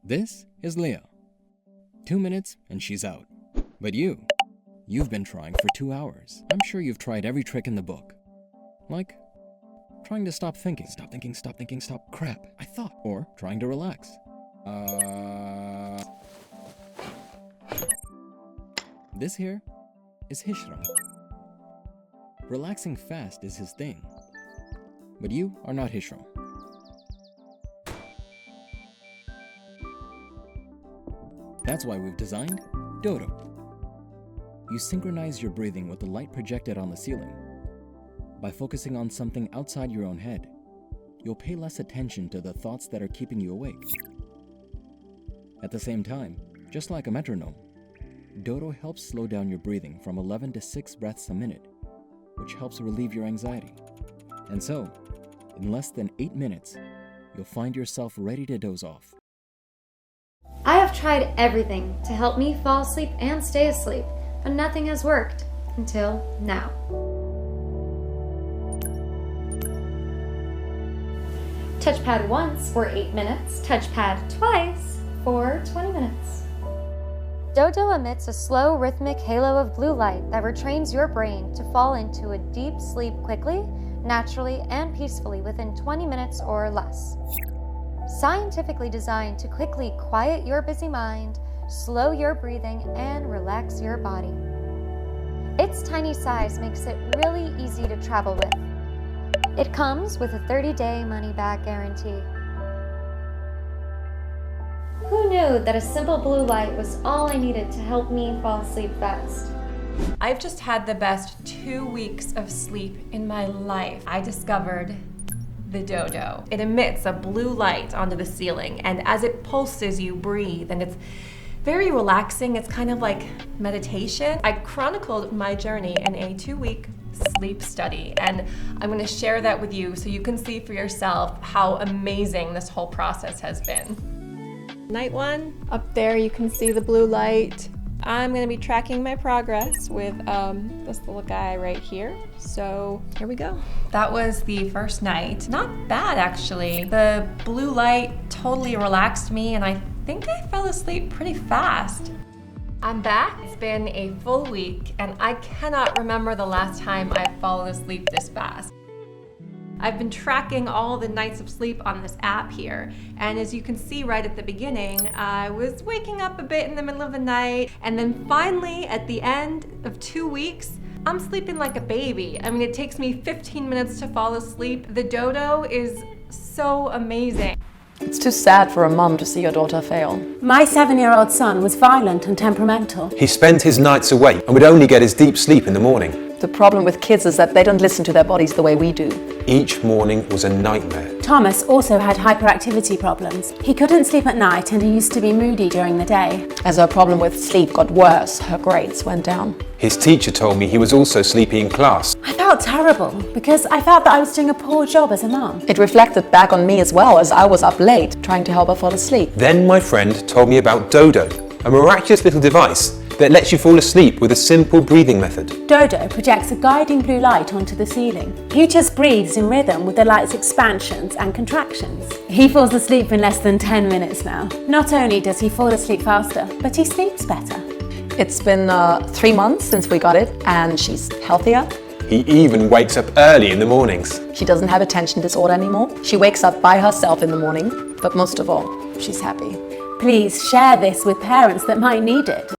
This is Leah. 2 minutes and she's out. But you've been trying for 2 hours. I'm sure you've tried every trick in the book. Like trying to stop thinking. Stop. Crap, I thought. Or trying to relax. This here is Hishram. Relaxing fast is his thing. But you are not Hishram. That's why we've designed Dodow. You synchronize your breathing with the light projected on the ceiling. By focusing on something outside your own head, you'll pay less attention to the thoughts that are keeping you awake. At the same time, just like a metronome, Dodow helps slow down your breathing from 11 to 6 breaths a minute, which helps relieve your anxiety. And so, in less than 8 minutes, you'll find yourself ready to doze off. I have tried everything to help me fall asleep and stay asleep, but nothing has worked until now. Touchpad once for 8 minutes, touchpad twice for 20 minutes. Dodow emits a slow, rhythmic halo of blue light that retrains your brain to fall into a deep sleep quickly, naturally, and peacefully within 20 minutes or less. Scientifically designed to quickly quiet your busy mind, slow your breathing, and relax your body. Its tiny size makes it really easy to travel with. It comes with a 30-day money-back guarantee. Who knew that a simple blue light was all I needed to help me fall asleep fast? I've just had the best 2 weeks of sleep in my life. I discovered the Dodow. It emits a blue light onto the ceiling, and as it pulses, you breathe, and it's very relaxing. It's kind of like meditation. I chronicled my journey in a 2-week sleep study, and I'm going to share that with you so you can see for yourself how amazing this whole process has been. Night 1, up there you can see the blue light. I'm going to be tracking my progress with this little guy right here. So here we go. That was the first night. Not bad, actually. The blue light totally relaxed me, and I think I fell asleep pretty fast. I'm back. It's been a full week, and I cannot remember the last time I've fallen asleep this fast. I've been tracking all the nights of sleep on this app here, and as you can see right at the beginning, I was waking up a bit in the middle of the night, and then finally at the end of 2 weeks, I'm sleeping like a baby. I mean, it takes me 15 minutes to fall asleep. The Dodow is so amazing. It's too sad for a mum to see your daughter fail. My 7-year-old son was violent and temperamental. He spent his nights awake and would only get his deep sleep in the morning. The problem with kids is that they don't listen to their bodies the way we do. Each morning was a nightmare. Thomas also had hyperactivity problems. He couldn't sleep at night and he used to be moody during the day. As her problem with sleep got worse, her grades went down. His teacher told me he was also sleepy in class. I felt terrible because I felt that I was doing a poor job as a mum. It reflected back on me as well, as I was up late trying to help her fall asleep. Then my friend told me about Dodow, a miraculous little device that lets you fall asleep with a simple breathing method. Dodow projects a guiding blue light onto the ceiling. He just breathes in rhythm with the light's expansions and contractions. He falls asleep in less than 10 minutes now. Not only does he fall asleep faster, but he sleeps better. It's been 3 months since we got it, and she's healthier. He even wakes up early in the mornings. She doesn't have attention disorder anymore. She wakes up by herself in the morning, but most of all, she's happy. Please share this with parents that might need it.